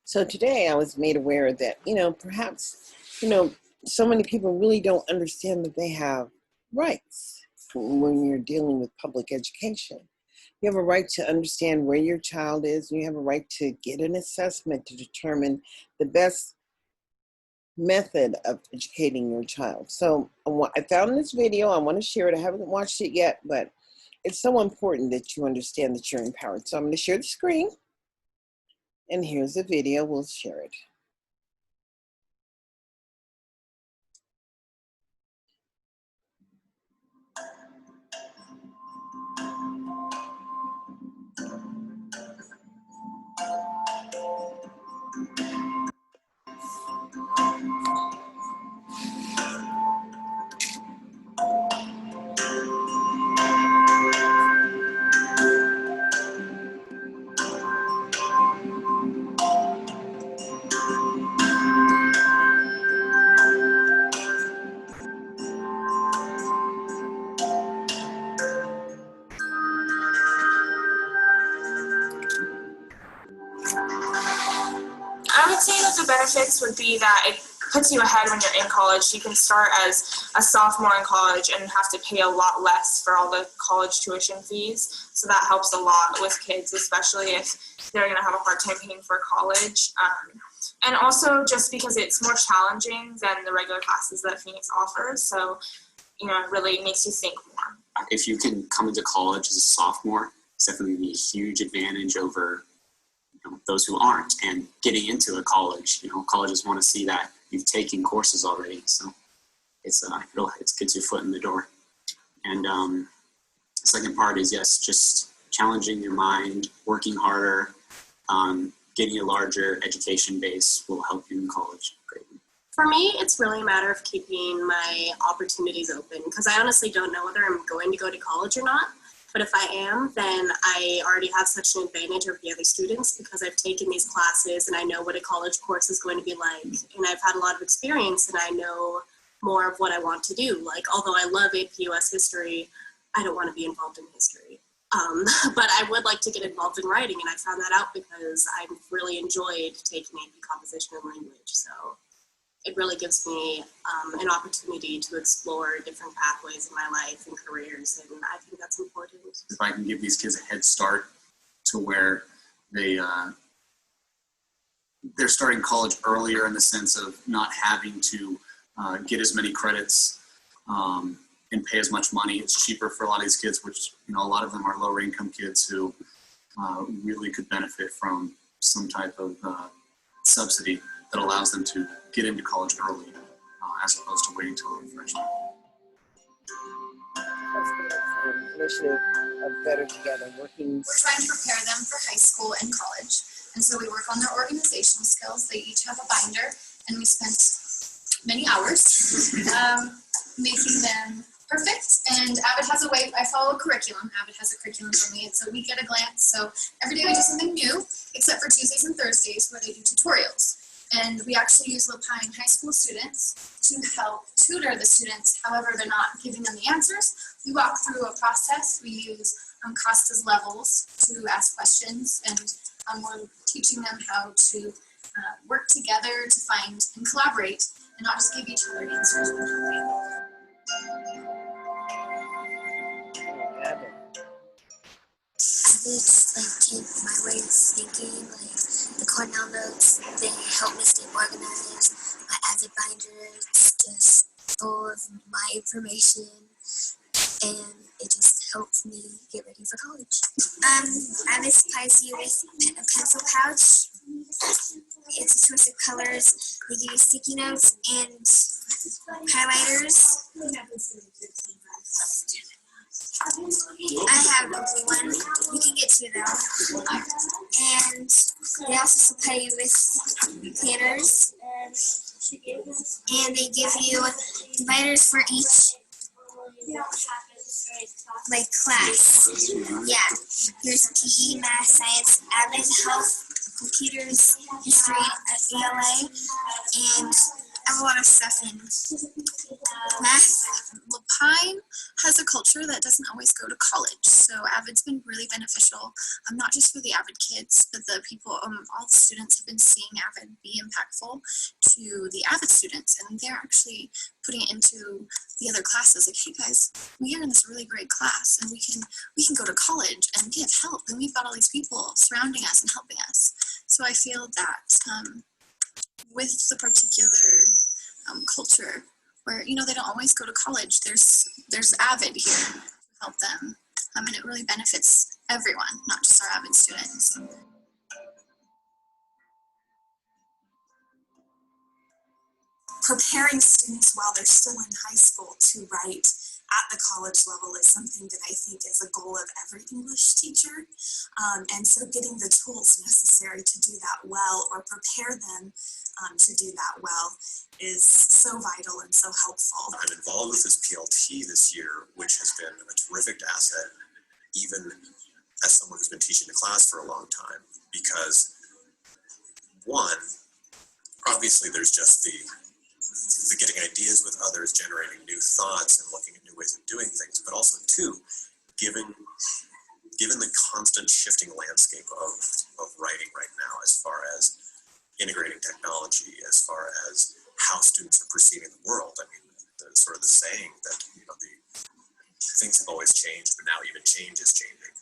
So today I was made aware that, perhaps, so many people really don't understand that they have rights when you're dealing with public education. You have a right to understand where your child is, and you have a right to get an assessment to determine the best method of educating your child. So I found this video. I want to share it. I haven't watched it yet, but it's so important that you understand that you're empowered. So I'm going to share the screen. And here's the video. We'll share it. I would say that the benefits would be that it puts you ahead when you're in college. You can start as a sophomore in college and have to pay a lot less for all the college tuition fees. So that helps a lot with kids, especially if they're going to have a hard time paying for college. And also just because it's more challenging than the regular classes that Phoenix offers. So, it really makes you think more. If you can come into college as a sophomore, it's definitely a huge advantage over those who aren't. And getting into a college, colleges want to see that you've taken courses already. So it gets your foot in the door. And the second part is, yes, just challenging your mind, working harder, getting a larger education base will help you in college greatly. For me, it's really a matter of keeping my opportunities open, because I honestly don't know whether I'm going to go to college or not. But if I am, then I already have such an advantage over the other students because I've taken these classes and I know what a college course is going to be like. And I've had a lot of experience and I know more of what I want to do. Like, although I love AP US history, I don't want to be involved in history. But I would like to get involved in writing, and I found that out because I've really enjoyed taking AP composition and language. So it really gives me an opportunity to explore different pathways in my life and careers, and I think that's important. If I can give these kids a head start to where they're starting college earlier in the sense of not having to get as many credits and pay as much money. It's cheaper for a lot of these kids, which, a lot of them are lower income kids who really could benefit from some type of subsidy that allows them to get into college early as opposed to waiting until they're freshmen. That's the initiative of Better Together, working. We're trying to prepare them for high school and college. And so we work on their organizational skills. They each have a binder, and we spent many hours making them perfect. And Avid has a way, I follow a curriculum. Avid has a curriculum for me. It's a week at a glance. So every day we do something new, except for Tuesdays and Thursdays where they do tutorials. And we actually use Lapine High School students to help tutor the students. However, they're not giving them the answers. We walk through a process. We use Costa's levels to ask questions, and we're teaching them how to work together to find and collaborate and not just give each other answers. Habits take my way of thinking, the Cornell notes, they help me stay organized. My Avid binder is just full of my information, and it just helps me get ready for college. Avid supplies you with a pencil pouch. It's a choice of colors. They give you sticky notes and highlighters. I have a blue one. You can get two though. And they also supply you with planners. And they give you dividers for each class. Yeah. There's PE, math, science, admin, health, computers, history, ELA, and I have a lot of stuff in math. Lapine has a culture that doesn't always go to college, so Avid's been really beneficial, not just for the Avid kids, but the people, all the students have been seeing Avid be impactful to the Avid students, and they're actually putting it into the other classes. Like, hey guys, we are in this really great class, and we can go to college and get help, and we've got all these people surrounding us and helping us. So I feel that with the particular culture where, you know, they don't always go to college, there's Avid here to help them, and it really benefits everyone, not just our Avid students. Preparing students while they're still in high school to write at the college level is something that I think is a goal of every English teacher. And so getting the tools necessary to do that well, or prepare them to do that well, is so vital and so helpful. I'm involved with this PLT this year, which has been a terrific asset, even as someone who's been teaching the class for a long time, because one, obviously there's just the getting ideas with others, generating new thoughts and looking at new ways of doing things, but also two, given the constant shifting landscape of writing right now, as far as integrating technology, as far as how students are perceiving the world. I mean, the sort of the saying that, you know, the things have always changed, but now even change is changing.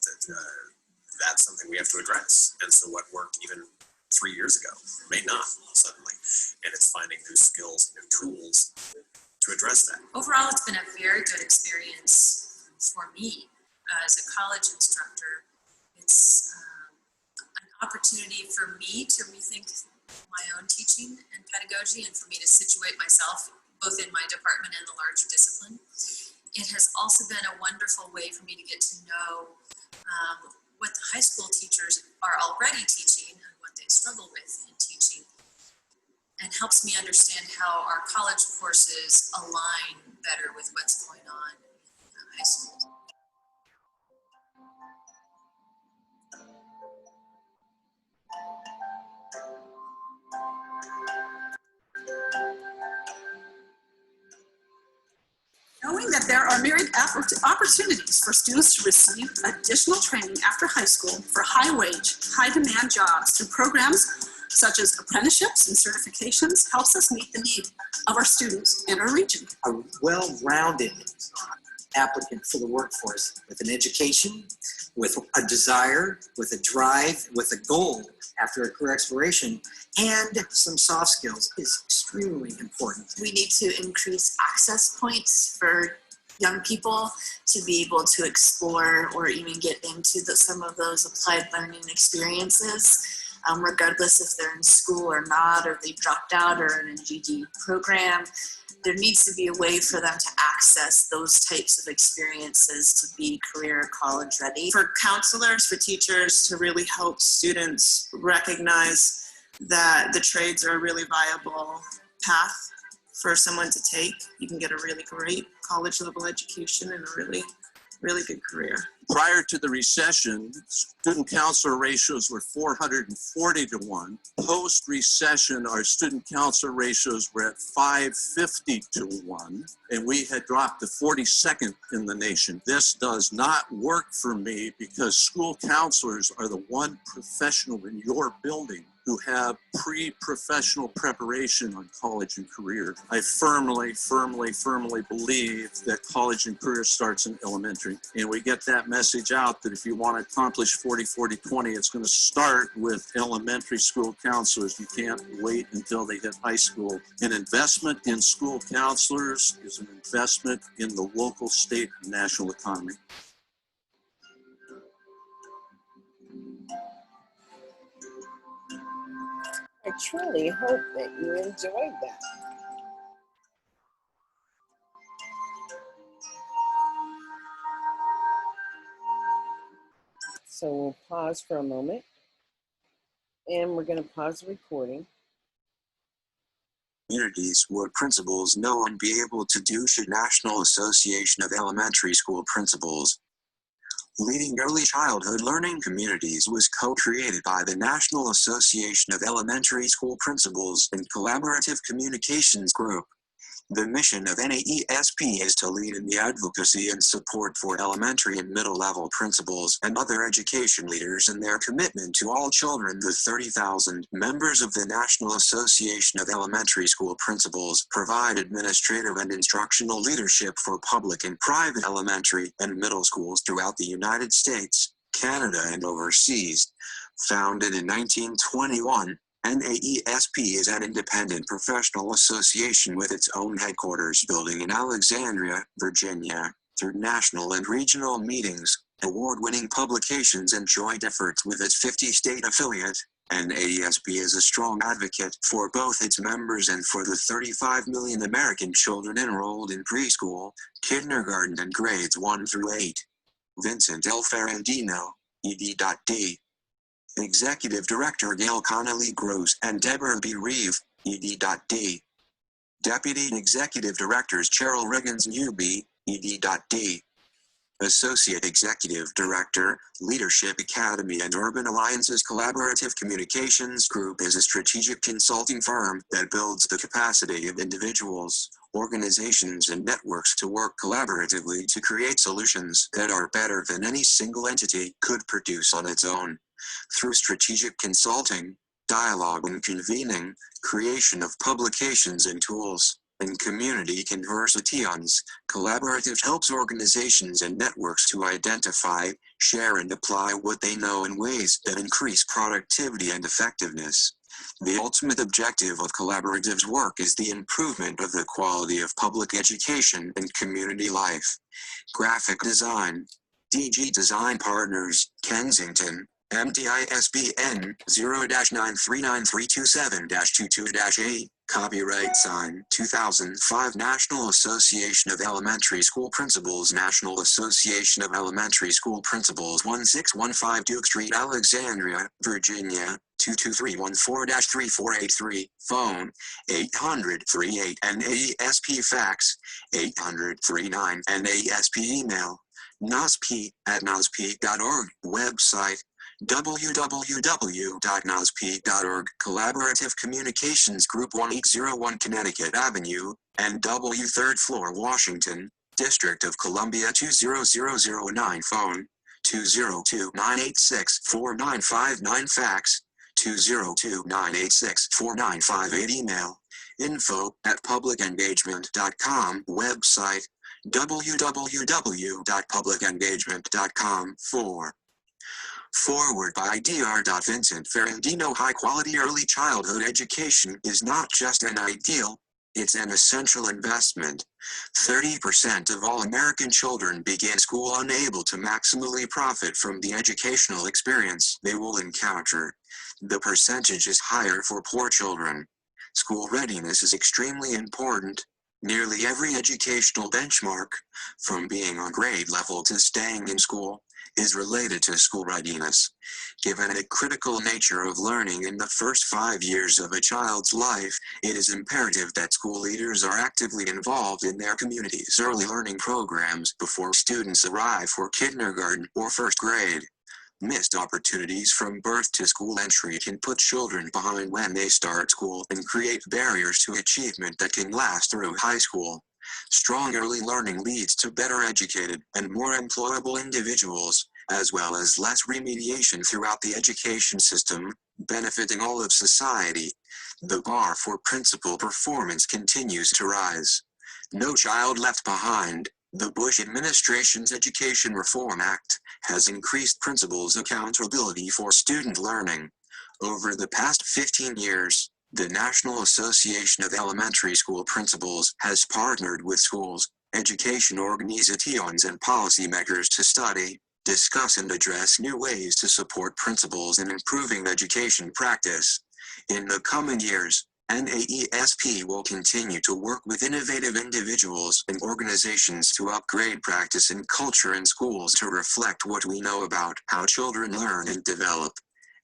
That's something we have to address. And so what worked even 3 years ago may not suddenly, and it's finding new skills, new tools to address that. Overall, it's been a very good experience for me as a college instructor. It's an opportunity for me to rethink my own teaching and pedagogy, and for me to situate myself both in my department and the larger discipline. It has also been a wonderful way for me to get to know what the high school teachers are already teaching and what they struggle with in teaching, and helps me understand how our college courses align better with what's going on in high schools. Knowing that there are myriad opportunities for students to receive additional training after high school for high-wage, high-demand jobs through programs such as apprenticeships and certifications helps us meet the need of our students and our region. A well-rounded applicant for the workforce with an education, with a desire, with a drive, with a goal after a career exploration, and some soft skills is extremely important. We need to increase access points for young people to be able to explore or even get into some of those applied learning experiences, regardless if they're in school or not, or they've dropped out or in a GD program. There needs to be a way for them to access those types of experiences to be career or college ready. For counselors, for teachers to really help students recognize that the trades are a really viable path for someone to take. You can get a really great college level education and a really good career. Prior to the recession, student counselor ratios were 440 to 1. Post-recession, our student counselor ratios were at 550 to 1, and we had dropped to 42nd in the nation. This does not work for me because school counselors are the one professional in your building who have pre-professional preparation on college and career. I firmly believe that college and career starts in elementary. And we get that message out that if you want to accomplish 40-40-20, it's going to start with elementary school counselors. You can't wait until they hit high school. An investment in school counselors is an investment in the local, state, and national economy. I truly hope that you enjoyed that. So we'll pause for a moment, and we're going to pause the recording. Communities what principals know and be able to do should National Association of Elementary School Principals. Leading Early Childhood Learning Communities was co-created by the National Association of Elementary School Principals and Collaborative Communications Group. The mission of NAESP is to lead in the advocacy and support for elementary and middle level principals and other education leaders in their commitment to all children. The 30,000 members of the National Association of Elementary School Principals provide administrative and instructional leadership for public and private elementary and middle schools throughout the United States, Canada, and overseas. Founded in 1921, NAESP is an independent professional association with its own headquarters building in Alexandria, Virginia. Through national and regional meetings, award-winning publications, and joint efforts with its 50-state affiliate, NAESP is a strong advocate for both its members and for the 35 million American children enrolled in preschool, kindergarten, and grades 1 through 8. Vincent L. Ferrandino, ED.D. Executive Director Gail Connolly Gross and Deborah B. Reeve, ED.D. Deputy Executive Directors Cheryl Riggins Newby, ED.D. Associate Executive Director, Leadership Academy and Urban Alliances Collaborative Communications Group is a strategic consulting firm that builds the capacity of individuals, organizations, and networks to work collaboratively to create solutions that are better than any single entity could produce on its own. Through strategic consulting, dialogue and convening, creation of publications and tools, and community conversations, Collaborative helps organizations and networks to identify, share, and apply what they know in ways that increase productivity and effectiveness. The ultimate objective of Collaborative's work is the improvement of the quality of public education and community life. Graphic design. DG Design Partners, Kensington, MTISBN 0-939327-22-8. Copyright sign 2005 National Association of Elementary School Principals, National Association of Elementary School Principals, 1615 Duke Street, Alexandria, Virginia, 22314-3483. Phone 800-38-NAESP. Fax 800-39-NAESP. Email nosp@nosp.org. Website www.nosp.org. Collaborative Communications Group, 1801 Connecticut Avenue, NW 3rd floor, Washington, District of Columbia 20009. Phone 202-986-4959. Fax 202-986-4958. Email info@publicengagement.com. Website www.publicengagement.com. Forward by Dr. Vincent Ferrandino. High-quality early childhood education is not just an ideal, it's an essential investment. 30% of all American children begin school unable to maximally profit from the educational experience they will encounter. The percentage is higher for poor children. School readiness is extremely important. Nearly every educational benchmark, from being on grade level to staying in school, is related to school readiness. Given the critical nature of learning in the first 5 years of a child's life, it is imperative that school leaders are actively involved in their community's early learning programs before students arrive for kindergarten or first grade. Missed opportunities from birth to school entry can put children behind when they start school and create barriers to achievement that can last through high school. Strong early learning leads to better educated and more employable individuals, as well as less remediation throughout the education system, benefiting all of society. The bar for principal performance continues to rise. No Child Left Behind. The Bush administration's Education Reform Act has increased principals' accountability for student learning. Over the past 15 years, the National Association of Elementary School Principals has partnered with schools, education organizations, and policymakers to study, discuss, and address new ways to support principals in improving education practice. In the coming years, NAESP will continue to work with innovative individuals and organizations to upgrade practice and culture in schools to reflect what we know about how children learn and develop.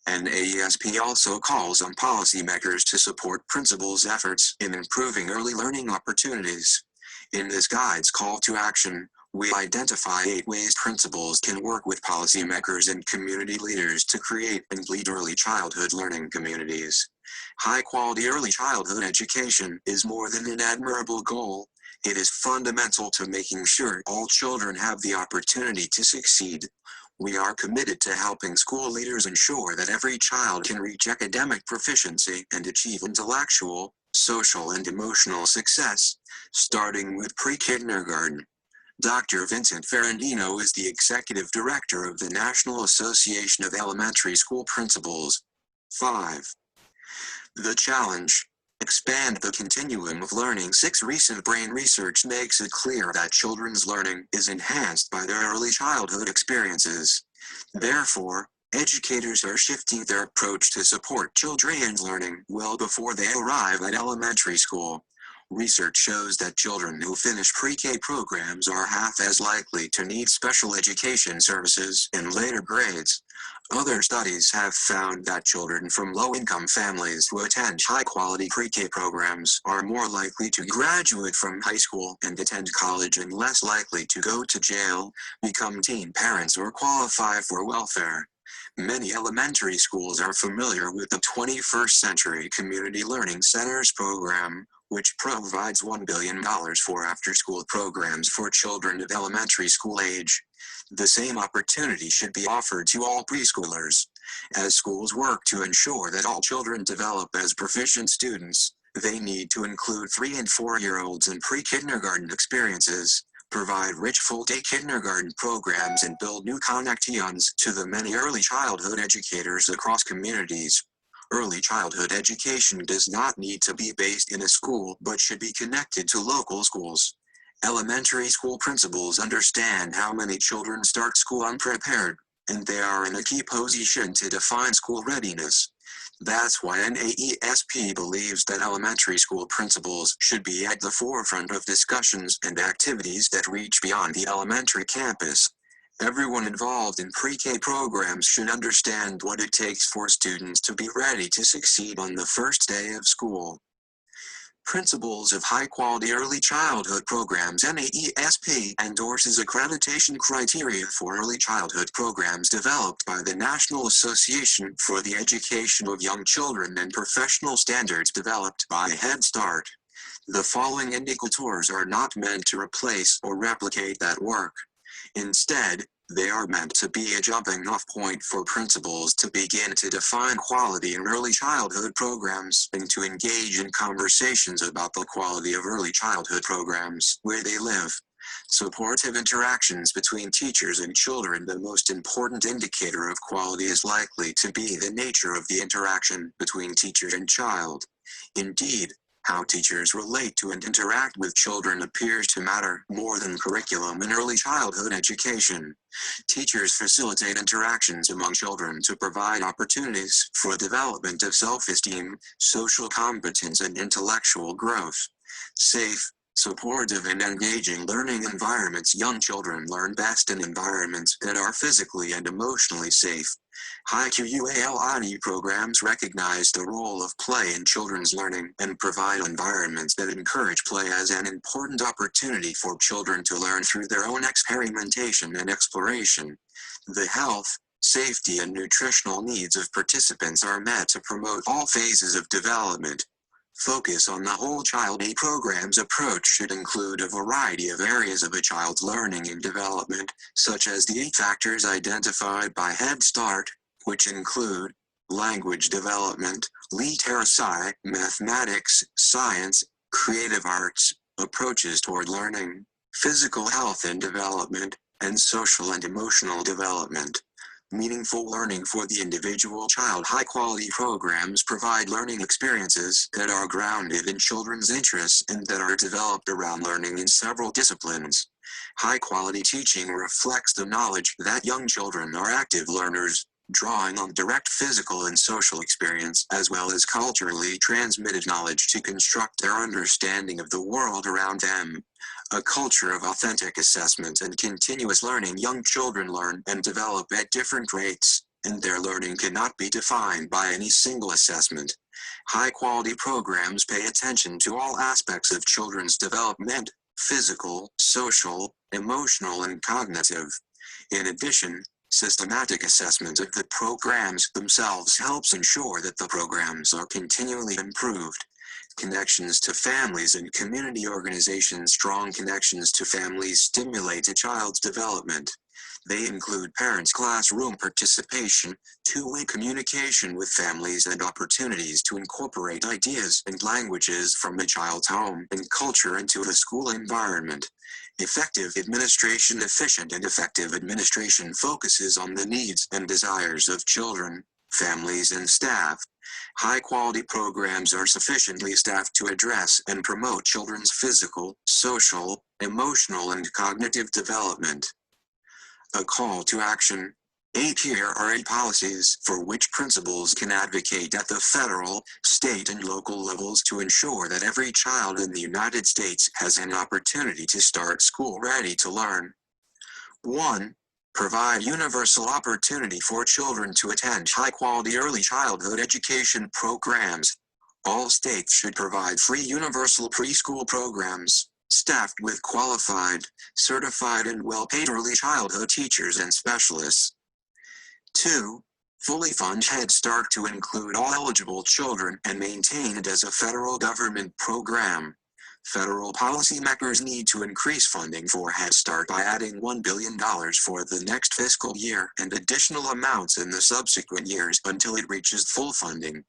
NAESP also calls on policymakers to support principals' efforts in improving early learning opportunities. In this guide's call to action, we identify 8 ways principals can work with policymakers and community leaders to create and lead early childhood learning communities. High-quality early childhood education is more than an admirable goal. It is fundamental to making sure all children have the opportunity to succeed. We are committed to helping school leaders ensure that every child can reach academic proficiency and achieve intellectual, social, and emotional success, starting with pre-kindergarten. Dr. Vincent Ferrandino is the Executive Director of the National Association of Elementary School Principals. 5. The challenge. Expand the continuum of learning. 6. Recent brain research makes it clear that children's learning is enhanced by their early childhood experiences. Therefore, educators are shifting their approach to support children's learning well before they arrive at elementary school. Research shows that children who finish pre-K programs are half as likely to need special education services in later grades. Other studies have found that children from low-income families who attend high-quality pre-K programs are more likely to graduate from high school and attend college and less likely to go to jail, become teen parents, or qualify for welfare. Many elementary schools are familiar with the 21st Century Community Learning Centers program, which provides $1 billion for after-school programs for children of elementary school age. The same opportunity should be offered to all preschoolers. As schools work to ensure that all children develop as proficient students, they need to include 3- and 4-year-olds in pre-kindergarten experiences, provide rich full-day kindergarten programs, and build new connections to the many early childhood educators across communities. Early childhood education does not need to be based in a school but should be connected to local schools. Elementary school principals understand how many children start school unprepared, and they are in a key position to define school readiness. That's why NAESP believes that elementary school principals should be at the forefront of discussions and activities that reach beyond the elementary campus. Everyone involved in pre-K programs should understand what it takes for students to be ready to succeed on the first day of school. Principles of High-Quality Early Childhood Programs. NAESP endorses accreditation criteria for early childhood programs developed by the National Association for the Education of Young Children and professional standards developed by Head Start. The following indicators are not meant to replace or replicate that work. Instead, they are meant to be a jumping-off point for principals to begin to define quality in early childhood programs and to engage in conversations about the quality of early childhood programs where they live. Supportive interactions between teachers and children. The most important indicator of quality is likely to be the nature of the interaction between teacher and child. Indeed, how teachers relate to and interact with children appears to matter more than curriculum in early childhood education. Teachers facilitate interactions among children to provide opportunities for development of self-esteem, social competence, and intellectual growth. Safe, supportive, and engaging learning environments. Young children learn best in environments that are physically and emotionally safe. High-QUALID programs recognize the role of play in children's learning and provide environments that encourage play as an important opportunity for children to learn through their own experimentation and exploration. The health, safety, and nutritional needs of participants are met to promote all phases of development. Focus on the whole child. A program's approach should include a variety of areas of a child's learning and development, such as the 8 factors identified by Head Start, which include language development, literacy, mathematics, science, creative arts, approaches toward learning, physical health and development, and social and emotional development. Meaningful learning for the individual child. High-quality programs provide learning experiences that are grounded in children's interests and that are developed around learning in several disciplines. High-quality teaching reflects the knowledge that young children are active learners, drawing on direct physical and social experience as well as culturally transmitted knowledge to construct their understanding of the world around them. A culture of authentic assessment and continuous learning. Young children learn and develop at different rates, and their learning cannot be defined by any single assessment. High-quality programs pay attention to all aspects of children's development: physical, social, emotional, and cognitive. In addition, systematic assessment of the programs themselves helps ensure that the programs are continually improved. Connections to families and community organizations. Strong connections to families stimulate a child's development. They include parents' classroom participation, two-way communication with families, and opportunities to incorporate ideas and languages from a child's home and culture into the school environment. Effective administration. Efficient and effective administration focuses on the needs and desires of children, families, and staff. High-quality programs are sufficiently staffed to address and promote children's physical, social, emotional, and cognitive development. A call to action. 8. Here are 8 policies for which principals can advocate at the federal, state, and local levels to ensure that every child in the United States has an opportunity to start school ready to learn. 1. Provide universal opportunity for children to attend high-quality early childhood education programs. All states should provide free universal preschool programs, staffed with qualified, certified, and well-paid early childhood teachers and specialists. 2. Fully fund Head Start to include all eligible children and maintain it as a federal government program. Federal policymakers need to increase funding for Head Start by adding $1 billion for the next fiscal year and additional amounts in the subsequent years until it reaches full funding.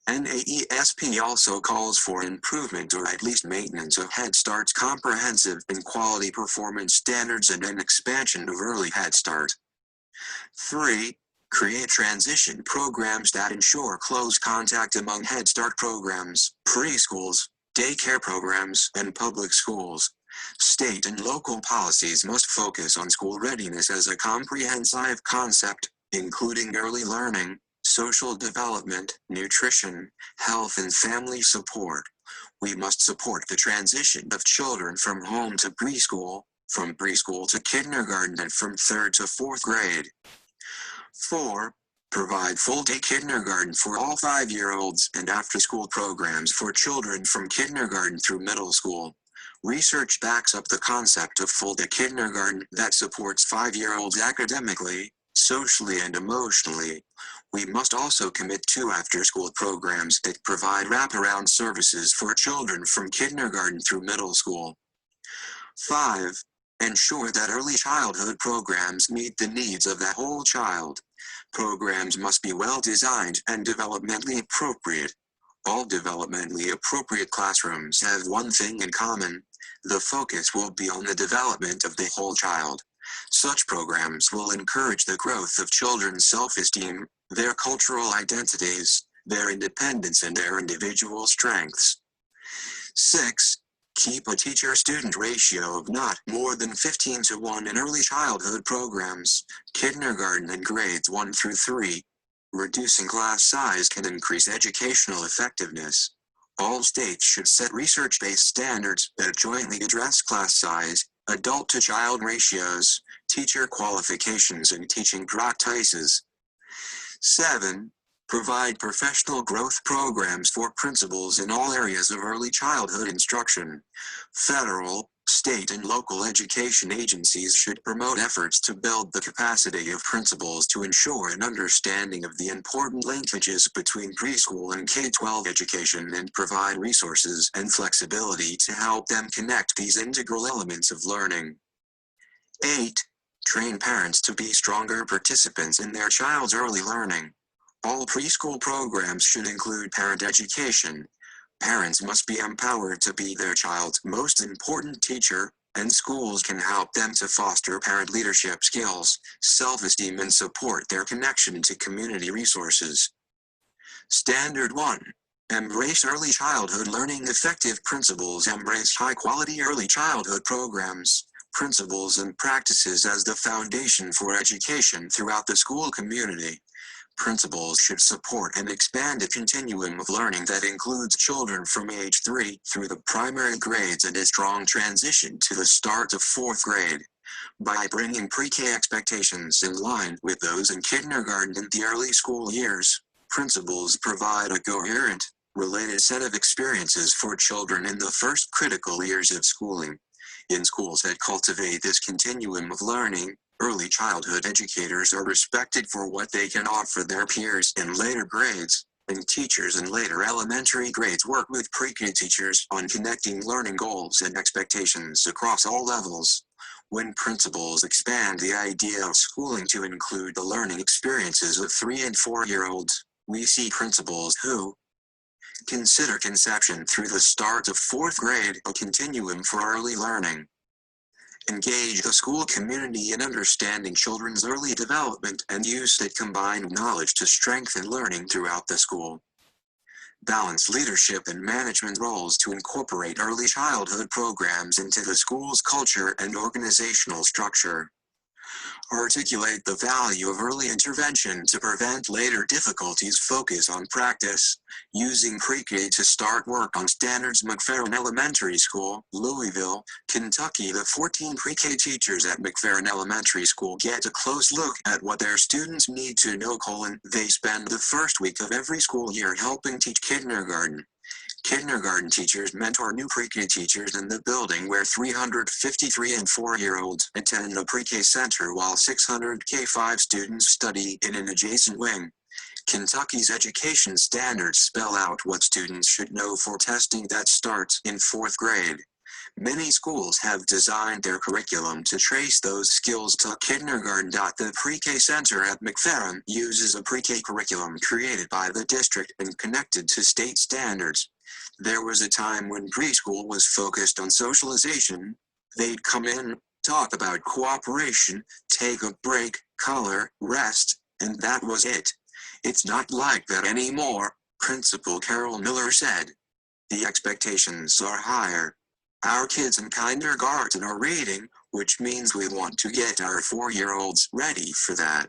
NAESP also calls for improvement or at least maintenance of Head Start's comprehensive and quality performance standards and an expansion of early Head Start. 3. Create transition programs that ensure close contact among Head Start programs, preschools, daycare programs, and public schools. State and local policies must focus on school readiness as a comprehensive concept, including early learning, social development, nutrition, health, and family support. We must support the transition of children from home to preschool, from preschool to kindergarten, and from 3rd to 4th grade. 4. Provide full-day kindergarten for all 5-year-olds and after-school programs for children from kindergarten through middle school. Research backs up the concept of full-day kindergarten that supports 5-year-olds academically, socially, and emotionally. We must also commit to after-school programs that provide wraparound services for children from kindergarten through middle school. 5. Ensure that early childhood programs meet the needs of the whole child. Programs must be well designed and developmentally appropriate. All developmentally appropriate classrooms have one thing in common: the focus will be on the development of the whole child. Such programs will encourage the growth of children's self-esteem, their cultural identities, their independence, and their individual strengths. 6. Keep a teacher-student ratio of not more than 15:1 in early childhood programs, kindergarten, and grades 1 through 3. Reducing class size can increase educational effectiveness. All states should set research-based standards that jointly address class size, adult-to-child ratios, teacher qualifications, and teaching practices. 7. Provide professional growth programs for principals in all areas of early childhood instruction. Federal, state, and local education agencies should promote efforts to build the capacity of principals to ensure an understanding of the important linkages between preschool and K-12 education and provide resources and flexibility to help them connect these integral elements of learning. 8. Train parents to be stronger participants in their child's early learning. All preschool programs should include parent education. Parents must be empowered to be their child's most important teacher, and schools can help them to foster parent leadership skills, self-esteem, and support their connection to community resources. Standard 1. Embrace early childhood learning. Effective principals embrace high-quality early childhood programs, principles, and practices as the foundation for education throughout the school community. Principals should support and expand a continuum of learning that includes children from age 3 through the primary grades and a strong transition to the start of 4th grade. By bringing pre-K expectations in line with those in kindergarten and the early school years, principals provide a coherent, related set of experiences for children in the first critical years of schooling. In schools that cultivate this continuum of learning, early childhood educators are respected for what they can offer their peers in later grades, and teachers in later elementary grades work with pre-K teachers on connecting learning goals and expectations across all levels. When principals expand the idea of schooling to include the learning experiences of 3 and 4-year-olds, we see principals who consider conception through the start of 4th grade a continuum for early learning. Engage the school community in understanding children's early development and use that combined knowledge to strengthen learning throughout the school. Balance leadership and management roles to incorporate early childhood programs into the school's culture and organizational structure. Articulate the value of early intervention to prevent later difficulties. Focus on practice, using pre-K to start work on standards. McFerrin Elementary School, Louisville, Kentucky. The 14 pre-K teachers at McFerrin Elementary School get a close look at what their students need to know. They spend the first week of every school year helping teach kindergarten. Kindergarten teachers mentor new pre-K teachers in the building where 353 and 4-year-olds attend a pre-K center while 600 K-5 students study in an adjacent wing. Kentucky's education standards spell out what students should know for testing that starts in 4th grade. Many schools have designed their curriculum to trace those skills to kindergarten. The pre-K center at McFerrin uses a pre-K curriculum created by the district and connected to state standards. There was a time when preschool was focused on socialization. They'd come in, talk about cooperation, take a break, color, rest, and that was it. It's not like that anymore, Principal Carol Miller said. The expectations are higher. Our kids in kindergarten are reading, which means we want to get our 4-year-olds ready for that.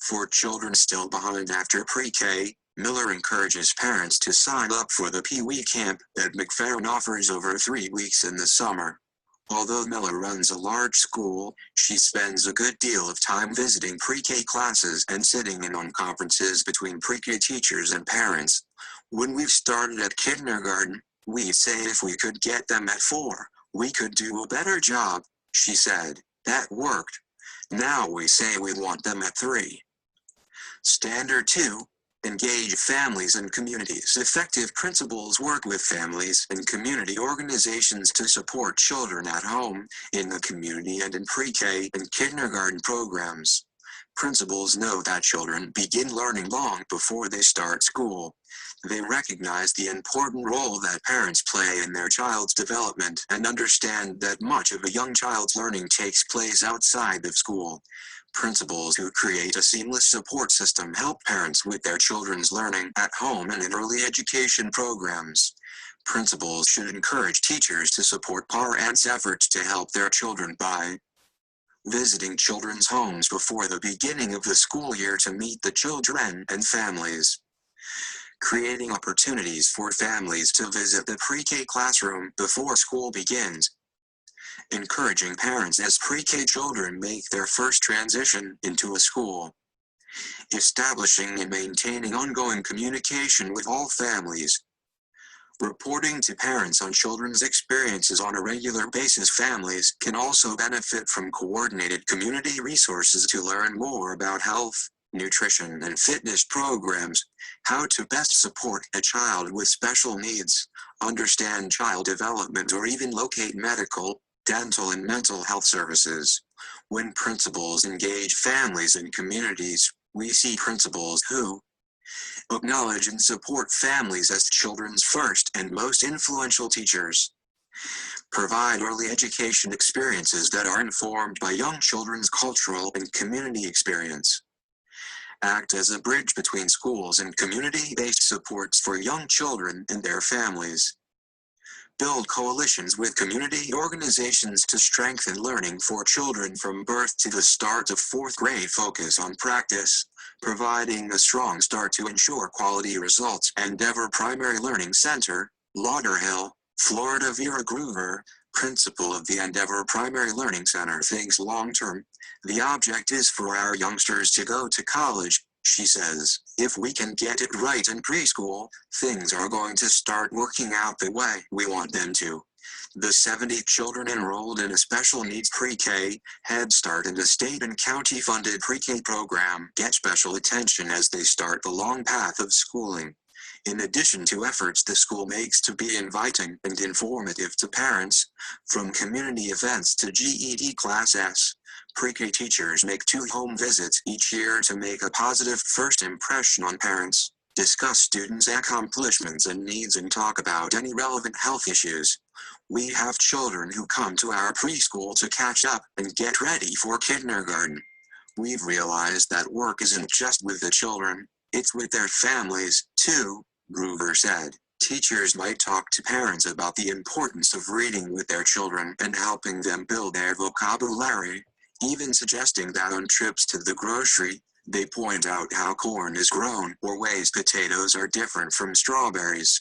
For children still behind after pre-K, Miller encourages parents to sign up for the Pee Wee Camp that McFerrin offers over 3 weeks in the summer. Although Miller runs a large school, she spends a good deal of time visiting pre-K classes and sitting in on conferences between pre-K teachers and parents. When we started at kindergarten, we'd say if we could get them at 4, we could do a better job, she said. That worked. Now we say we want them at 3. Standard 2. Engage families and communities. Effective principals work with families and community organizations to support children at home, in the community, and in pre-K and kindergarten programs. Principals know that children begin learning long before they start school. They recognize the important role that parents play in their child's development and understand that much of a young child's learning takes place outside of school. Principals who create a seamless support system help parents with their children's learning at home and in early education programs. Principals should encourage teachers to support parents' efforts to help their children by visiting children's homes before the beginning of the school year to meet the children and families. Creating opportunities for families to visit the pre-K classroom before school begins. Encouraging parents as pre-K children make their first transition into a school. Establishing and maintaining ongoing communication with all families. Reporting to parents on children's experiences on a regular basis. Families can also benefit from coordinated community resources to learn more about health, nutrition, and fitness programs, how to best support a child with special needs, understand child development, or even locate medical, dental, and mental health services. When principals engage families and communities, we see principals who acknowledge and support families as children's first and most influential teachers. Provide early education experiences that are informed by young children's cultural and community experience. Act as a bridge between schools and community-based supports for young children and their families. Build coalitions with community organizations to strengthen learning for children from birth to the start of 4th grade. Focus on practice, providing a strong start to ensure quality results. Endeavor Primary Learning Center, Lauderhill, Florida. Vera Groover, principal of the Endeavor Primary Learning Center, thinks long-term. The object is for our youngsters to go to college, she says. If we can get it right in preschool, things are going to start working out the way we want them to. The 70 children enrolled in a special needs pre-K, Head Start, and a state and county funded pre-K program get special attention as they start the long path of schooling. In addition to efforts the school makes to be inviting and informative to parents, from community events to GED Class S, pre-K teachers make 2 home visits each year to make a positive first impression on parents, discuss students' accomplishments and needs, and talk about any relevant health issues. We have children who come to our preschool to catch up and get ready for kindergarten. We've realized that work isn't just with the children, it's with their families, too, Groover said. Teachers might talk to parents about the importance of reading with their children and helping them build their vocabulary, even suggesting that on trips to the grocery, they point out how corn is grown or ways potatoes are different from strawberries.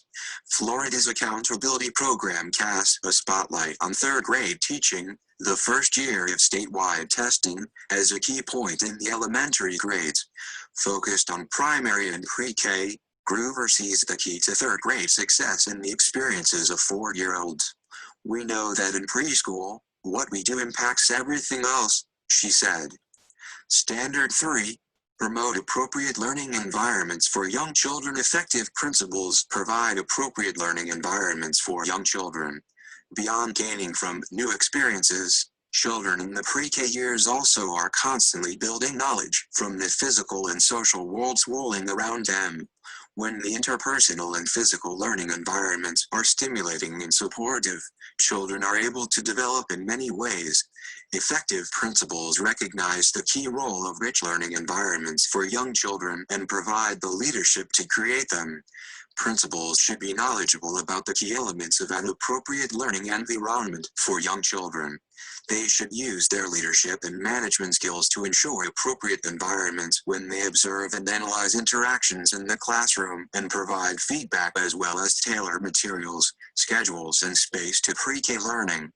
Florida's accountability program casts a spotlight on 3rd grade teaching, the first year of statewide testing, as a key point in the elementary grades. Focused on primary and pre-K, Groover sees the key to 3rd grade success in the experiences of 4-year-olds. We know that in preschool, what we do impacts everything else, she said. Standard 3. Promote appropriate learning environments for young children. Effective principals provide appropriate learning environments for young children. Beyond gaining from new experiences, children in the pre-K years also are constantly building knowledge from the physical and social worlds swirling around them. When the interpersonal and physical learning environments are stimulating and supportive, children are able to develop in many ways. Effective principals recognize the key role of rich learning environments for young children and provide the leadership to create them. Principals should be knowledgeable about the key elements of an appropriate learning environment for young children. They should use their leadership and management skills to ensure appropriate environments when they observe and analyze interactions in the classroom and provide feedback, as well as tailor materials, schedules, and space to pre-K learning.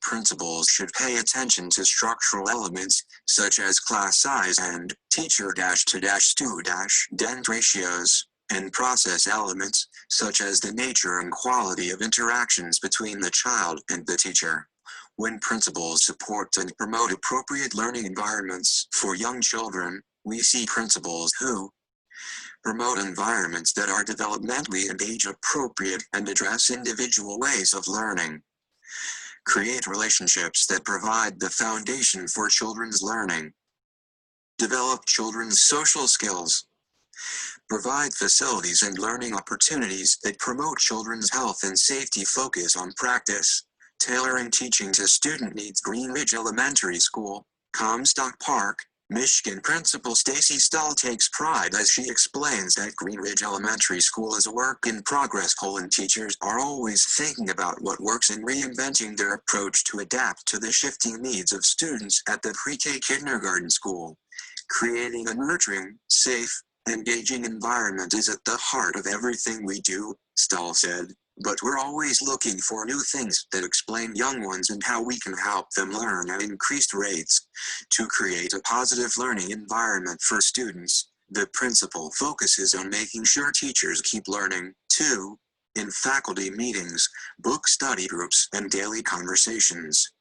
Principals should pay attention to structural elements such as class size and teacher-to-student ratios, and process elements such as the nature and quality of interactions between the child and the teacher. When principals support and promote appropriate learning environments for young children, we see principals who promote environments that are developmentally and age appropriate and address individual ways of learning. Create relationships that provide the foundation for children's learning. Develop children's social skills. Provide facilities and learning opportunities that promote children's health and safety. Focus on practice. Tailoring teaching to student needs. Green Ridge Elementary School, Comstock Park, Michigan. Principal Stacy Stahl takes pride as she explains that Green Ridge Elementary School is a work in progress. Teachers are always thinking about what works and reinventing their approach to adapt to the shifting needs of students at the pre-K kindergarten school. Creating a nurturing, safe, engaging environment is at the heart of everything we do, Stahl said. But we're always looking for new things that explain young ones and how we can help them learn at increased rates. To create a positive learning environment for students, the principal focuses on making sure teachers keep learning, too, in faculty meetings, book study groups, and daily conversations.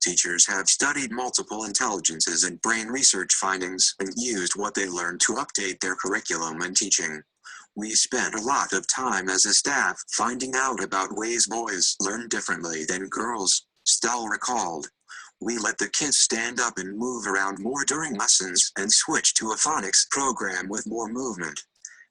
Teachers have studied multiple intelligences and brain research findings and used what they learned to update their curriculum and teaching. We spent a lot of time as a staff finding out about ways boys learn differently than girls, Stahl recalled. We let the kids stand up and move around more during lessons and switch to a phonics program with more movement.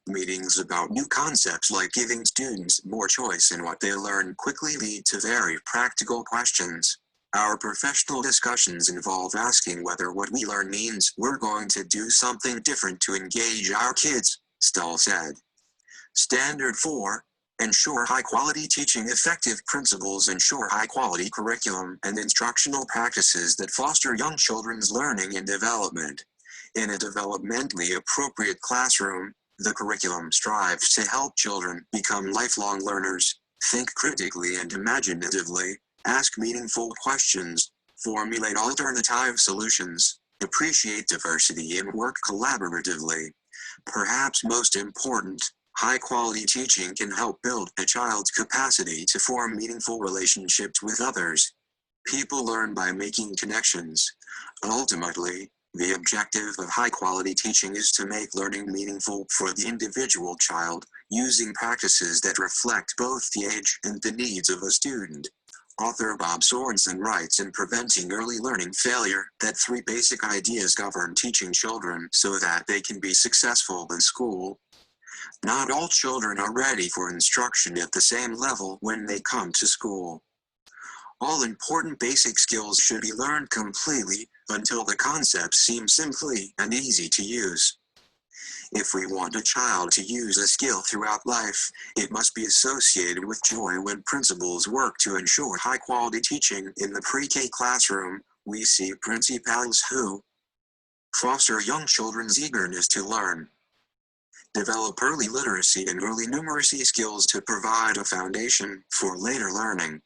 Meetings about new concepts like giving students more choice in what they learn quickly lead to very practical questions. Our professional discussions involve asking whether what we learn means we're going to do something different to engage our kids, Stahl said. Standard 4. Ensure high-quality teaching. Effective principals ensure high-quality curriculum and instructional practices that foster young children's learning and development. In a developmentally appropriate classroom, the curriculum strives to help children become lifelong learners, think critically and imaginatively, ask meaningful questions, formulate alternative solutions, appreciate diversity and work collaboratively. Perhaps most important, High-quality teaching can help build a child's capacity to form meaningful relationships with others. People learn by making connections. Ultimately, the objective of high-quality teaching is to make learning meaningful for the individual child, using practices that reflect both the age and the needs of a student. Author Bob Sorensen writes in Preventing Early Learning Failure that 3 basic ideas govern teaching children so that they can be successful in school. Not all children are ready for instruction at the same level when they come to school. All important basic skills should be learned completely until the concepts seem simply and easy to use. If we want a child to use a skill throughout life, it must be associated with joy. When principals work to ensure high-quality teaching in the pre-K classroom, we see principals who foster young children's eagerness to learn, develop early literacy and early numeracy skills to provide a foundation for later learning,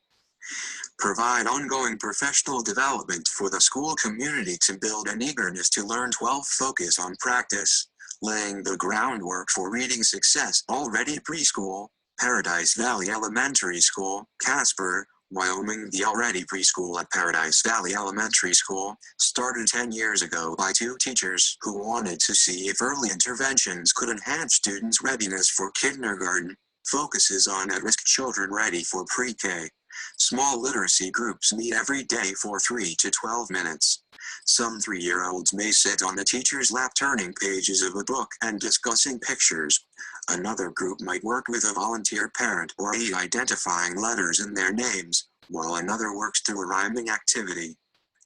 provide ongoing professional development for the school community to build an eagerness to learn. 12 Focus on practice, laying the groundwork for reading success. Already preschool, Paradise Valley Elementary School, Casper, Wyoming. The Already Preschool at Paradise Valley Elementary School started 10 years ago by 2 teachers who wanted to see if early interventions could enhance students' readiness for kindergarten. Focuses on at-risk children ready for pre-K. Small literacy groups meet every day for 3 to 12 minutes. Some 3-year-olds may sit on the teacher's lap turning pages of a book and discussing pictures. Another group might work with a volunteer parent or aide identifying letters in their names, while another works through a rhyming activity.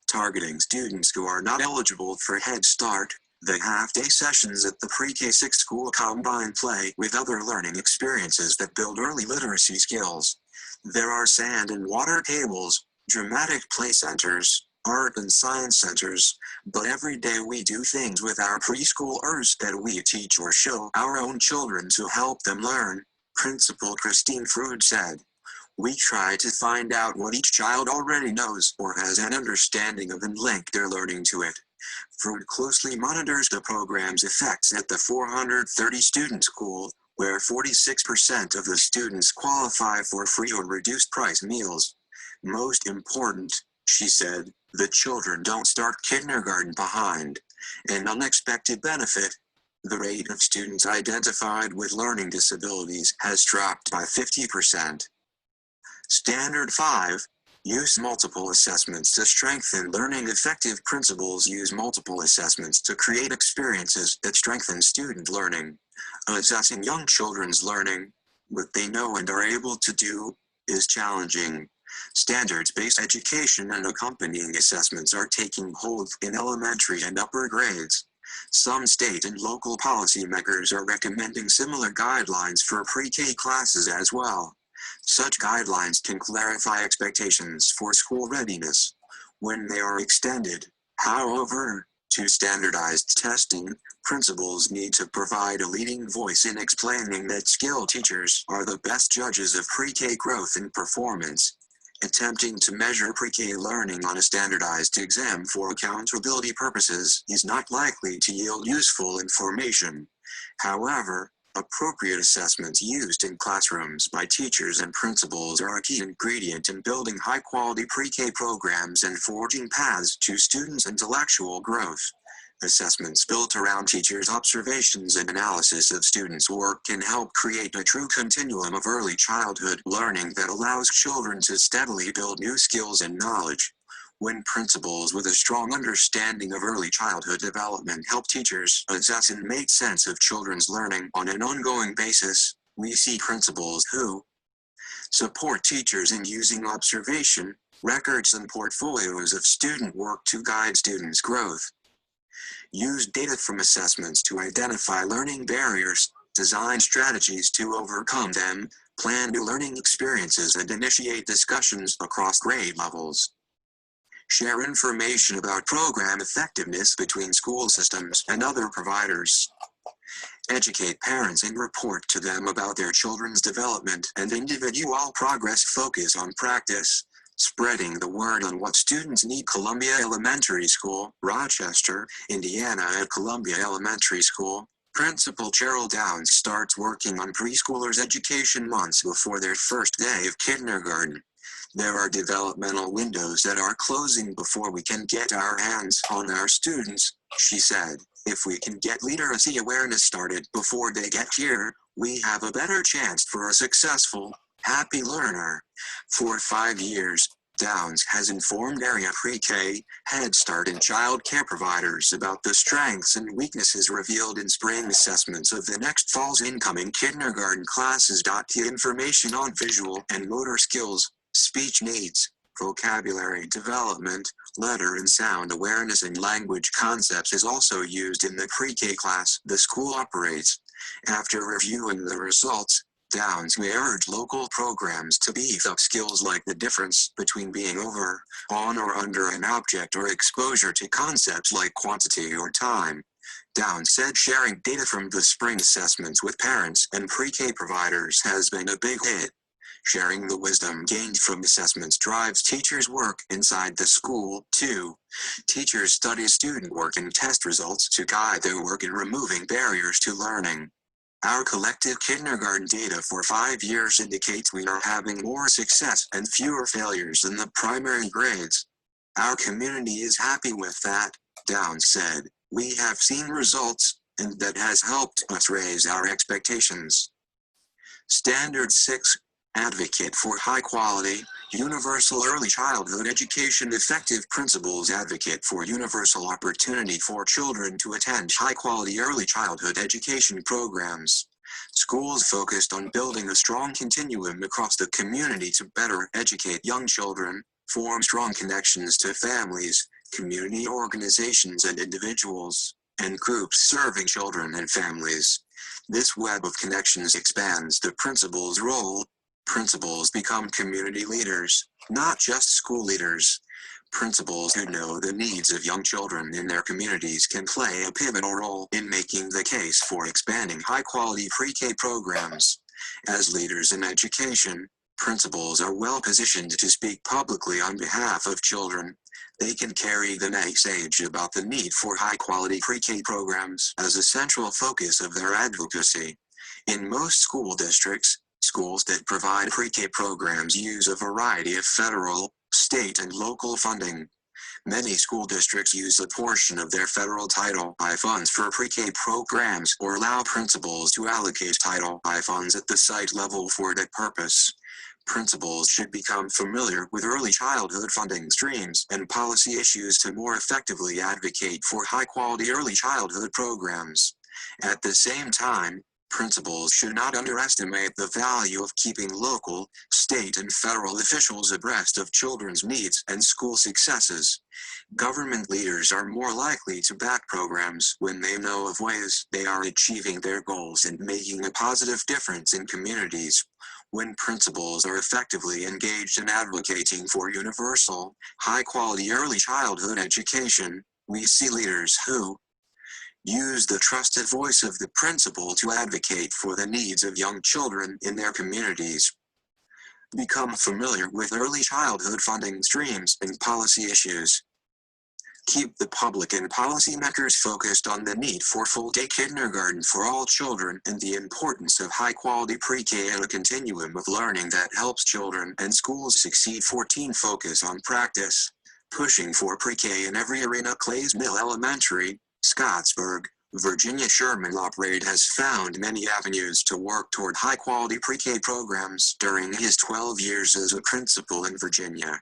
Targeting students who are not eligible for Head Start, the half-day sessions at the Pre-K 6 school combine play with other learning experiences that build early literacy skills. There are sand and water tables, dramatic play centers, art and science centers, but every day we do things with our preschoolers that we teach or show our own children to help them learn, Principal Christine Frood said. We try to find out what each child already knows or has an understanding of and link their learning to it. Frood closely monitors the program's effects at the 430-student school, where 46% of the students qualify for free or reduced price meals. Most important, she said, the children don't start kindergarten behind. An unexpected benefit, the rate of students identified with learning disabilities has dropped by 50%. Standard 5, use multiple assessments to strengthen learning. Effective principals use multiple assessments to create experiences that strengthen student learning. Assessing young children's learning, what they know and are able to do, is challenging. Standards-based education and accompanying assessments are taking hold in elementary and upper grades. Some state and local policymakers are recommending similar guidelines for pre-K classes as well. Such guidelines can clarify expectations for school readiness when they are extended. However, to standardized testing, principals need to provide a leading voice in explaining that skilled teachers are the best judges of pre-K growth and performance. Attempting to measure pre-K learning on a standardized exam for accountability purposes is not likely to yield useful information. However, appropriate assessments used in classrooms by teachers and principals are a key ingredient in building high-quality pre-K programs and forging paths to students' intellectual growth. Assessments built around teachers' observations and analysis of students' work can help create a true continuum of early childhood learning that allows children to steadily build new skills and knowledge. When principals with a strong understanding of early childhood development help teachers assess and make sense of children's learning on an ongoing basis, we see principals who support teachers in using observation, records and portfolios of student work to guide students' growth. Use data from assessments to identify learning barriers, design strategies to overcome them, plan new learning experiences and initiate discussions across grade levels. Share information about program effectiveness between school systems and other providers. Educate parents and report to them about their children's development and individual progress. Focus on practice, spreading the word on what students need. Columbia Elementary School, Rochester, Indiana at Columbia Elementary School, Principal Cheryl Downs starts working on preschoolers' education months before their first day of kindergarten. There are developmental windows that are closing before we can get our hands on our students, she said. If we can get literacy awareness started before they get here, we have a better chance for a successful, happy learner. For 5 years, Downs has informed area pre-K, Head Start and child care providers about the strengths and weaknesses revealed in spring assessments of the next fall's incoming kindergarten classes. The information on visual and motor skills, speech needs, vocabulary development, letter and sound awareness and language concepts is also used in the pre-K class the school operates. After reviewing the results, Downs may urge local programs to beef up skills like the difference between being over, on or under an object or exposure to concepts like quantity or time. Downs said sharing data from the spring assessments with parents and pre-K providers has been a big hit. Sharing the wisdom gained from assessments drives teachers' work inside the school, too. Teachers study student work and test results to guide their work in removing barriers to learning. Our collective kindergarten data for 5 years indicates we are having more success and fewer failures in the primary grades. Our community is happy with that, Downs said. We have seen results, and that has helped us raise our expectations. Standard 6, advocate for high-quality, universal early childhood education. Effective principals advocate for universal opportunity for children to attend high-quality early childhood education programs. Schools focused on building a strong continuum across the community to better educate young children, form strong connections to families, community organizations and individuals, and groups serving children and families. This web of connections expands the principal's role. Principals become community leaders, not just school leaders. Principals who know the needs of young children in their communities can play a pivotal role in making the case for expanding high-quality pre-K programs. As leaders in education, principals are well positioned to speak publicly on behalf of children. They can carry the message about the need for high-quality pre-K programs as a central focus of their advocacy. In most school districts, schools that provide pre-K programs use a variety of federal, state, and local funding. Many school districts use a portion of their federal Title I funds for pre-K programs or allow principals to allocate Title I funds at the site level for that purpose. Principals should become familiar with early childhood funding streams and policy issues to more effectively advocate for high-quality early childhood programs. At the same time, principals should not underestimate the value of keeping local, state, and federal officials abreast of children's needs and school successes. Government leaders are more likely to back programs when they know of ways they are achieving their goals and making a positive difference in communities. When principals are effectively engaged in advocating for universal, high-quality early childhood education, we see leaders who use the trusted voice of the principal to advocate for the needs of young children in their communities. Become familiar with early childhood funding streams and policy issues. Keep the public and policymakers focused on the need for full-day kindergarten for all children and the importance of high-quality pre-K and a continuum of learning that helps children and schools succeed. 14. Focus on practice. Pushing for pre-K in every arena. Clays Mill Elementary, Scottsburg, Virginia. Sherman Loprade has found many avenues to work toward high-quality pre-K programs during his 12 years as a principal in Virginia.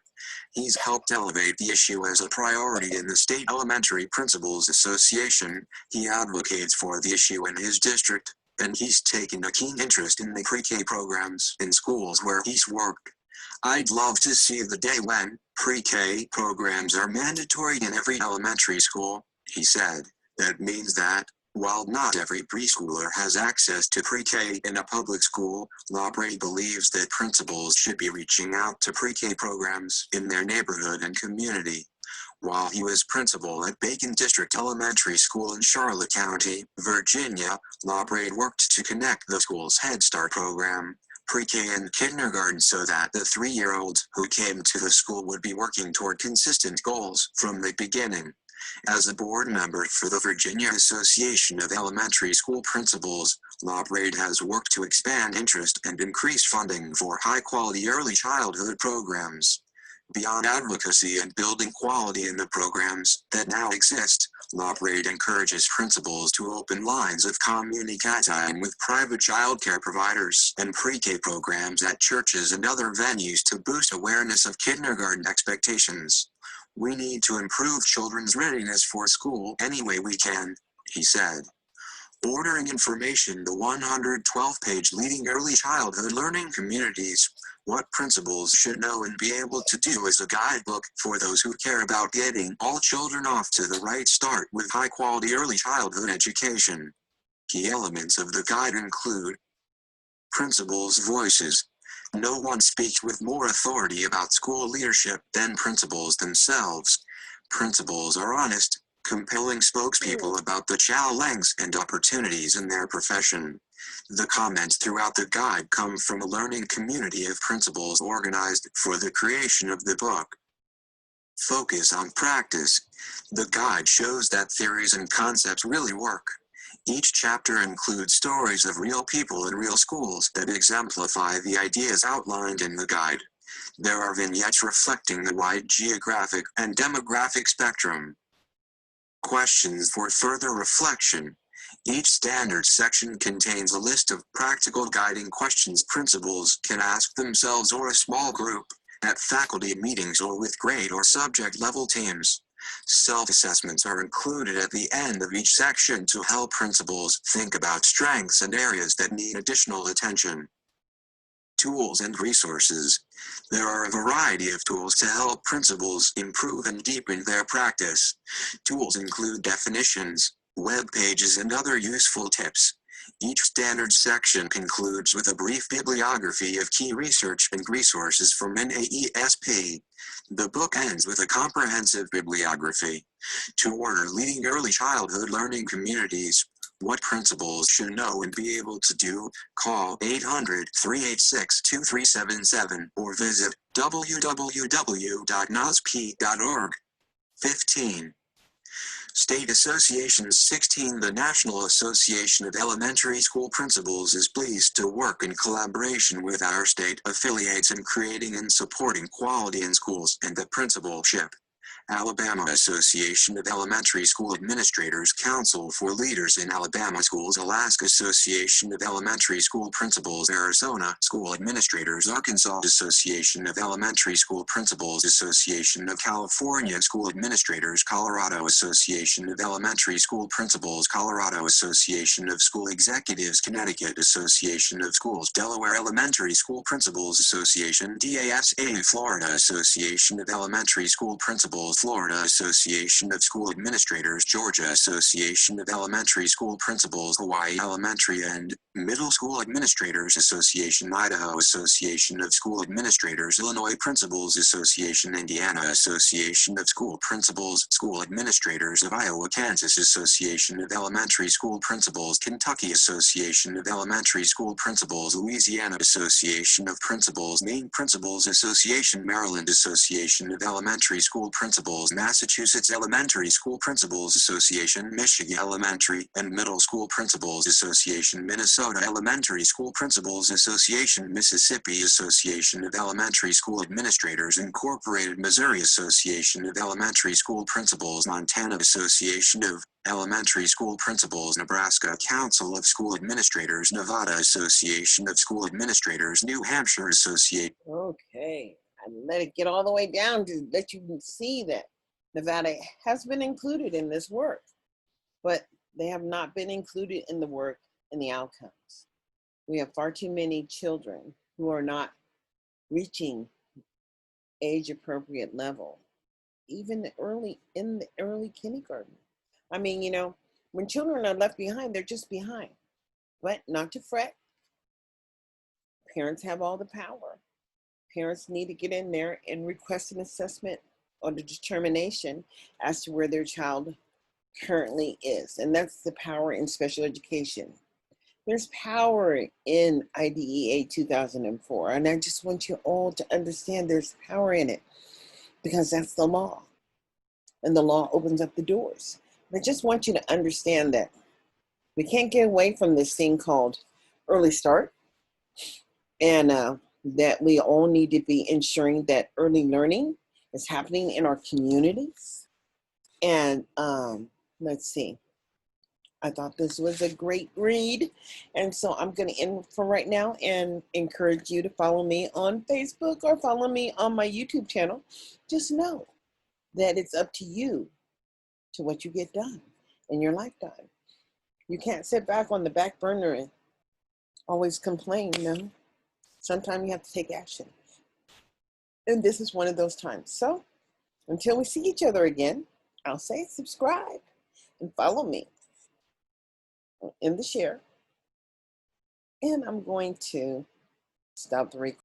He's helped elevate the issue as a priority in the State Elementary Principals Association. He advocates for the issue in his district, and he's taken a keen interest in the pre-K programs in schools where he's worked. I'd love to see the day when pre-K programs are mandatory in every elementary school, he said. That means that, while not every preschooler has access to pre-K in a public school, Loprade believes that principals should be reaching out to pre-K programs in their neighborhood and community. While he was principal at Bacon District Elementary School in Charlotte County, Virginia, Loprade worked to connect the school's Head Start program, pre-K and kindergarten so that the 3-year-olds who came to the school would be working toward consistent goals from the beginning. As a board member for the Virginia Association of Elementary School Principals, LaBrade has worked to expand interest and increase funding for high-quality early childhood programs. Beyond advocacy and building quality in the programs that now exist, LaBrade encourages principals to open lines of communication with private childcare providers and pre-K programs at churches and other venues to boost awareness of kindergarten expectations. We need to improve children's readiness for school any way we can, he said. Ordering information, the 112-page Leading Early Childhood Learning Communities, What Principals Should Know and Be Able to Do is a guidebook for those who care about getting all children off to the right start with high-quality early childhood education. Key elements of the guide include principals' voices. No one speaks with more authority about school leadership than principals themselves. Principals are honest, compelling spokespeople about the challenges and opportunities in their profession. The comments throughout the guide come from a learning community of principals organized for the creation of the book. Focus on practice. The guide shows that theories and concepts really work. Each chapter includes stories of real people in real schools that exemplify the ideas outlined in the guide. There are vignettes reflecting the wide geographic and demographic spectrum. Questions for further reflection. Each standard section contains a list of practical guiding questions principals can ask themselves or a small group, at faculty meetings or with grade or subject level teams. Self-assessments are included at the end of each section to help principals think about strengths and areas that need additional attention. Tools and resources. There are a variety of tools to help principals improve and deepen their practice. Tools include definitions, web pages, and other useful tips. Each standard section concludes with a brief bibliography of key research and resources from NAESP. The book ends with a comprehensive bibliography. To order Leading Early Childhood Learning Communities, What Principals Should Know and Be Able to Do, call 800-386-2377 or visit www.nosp.org. 15. State Association 16. The National Association of Elementary School Principals is pleased to work in collaboration with our state affiliates in creating and supporting quality in schools and the principalship. Alabama Association of Elementary School Administrators, Council for Leaders in Alabama Schools, Alaska Association of Elementary School Principals, Arizona School Administrators, Arkansas Association of Elementary School Principals, Association of California School Administrators, Colorado Association of Elementary School Principals, Colorado Association of School Executives, Connecticut Association of Schools, Delaware Elementary School Principals Association, DASA, Florida Association of Elementary School Principals, Florida Association of School Administrators, Georgia Association of Elementary School Principals, Hawaii Elementary and Middle School Administrators Association, Idaho Association of School Administrators, Illinois Principals Association, Indiana Association of School Principals, School Administrators of Iowa, Kansas Association of Elementary School Principals, Kentucky Association of Elementary School Principals, Louisiana Association of Principals, Maine Principals Association, Maryland Association of Elementary School Principals, Massachusetts Elementary School Principals Association, Michigan Elementary and Middle School Principals Association, Minnesota Elementary School Principals Association, Mississippi Association of Elementary School Administrators Incorporated, Missouri Association of Elementary School Principals, Montana Association of Elementary School Principals, Nebraska Council of School Administrators, Nevada Association of School Administrators, New Hampshire Association. Okay, I let it get all the way down to let you see that Nevada has been included in this work, but they have not been included in the work and the outcomes. We have far too many children who are not reaching age-appropriate level, even in the early kindergarten. I mean, you know, when children are left behind, they're just behind, but not to fret. Parents have all the power. Parents need to get in there and request an assessment or the determination as to where their child currently is. And that's the power in special education. There's power in IDEA 2004. And I just want you all to understand there's power in it because that's the law. and the law opens up the doors. I just want you to understand that we can't get away from this thing called early start, and that we all need to be ensuring that early learning is happening in our communities. And let's see. I thought this was a great read. And so I'm going to end for right now and encourage you to follow me on Facebook or follow me on my YouTube channel. Just know that it's up to you to what you get done in your lifetime. You can't sit back on the back burner and always complain, no. Sometimes you have to take action. And this is one of those times. So until we see each other again, I'll say subscribe and follow me in the share. And I'm going to stop the recording.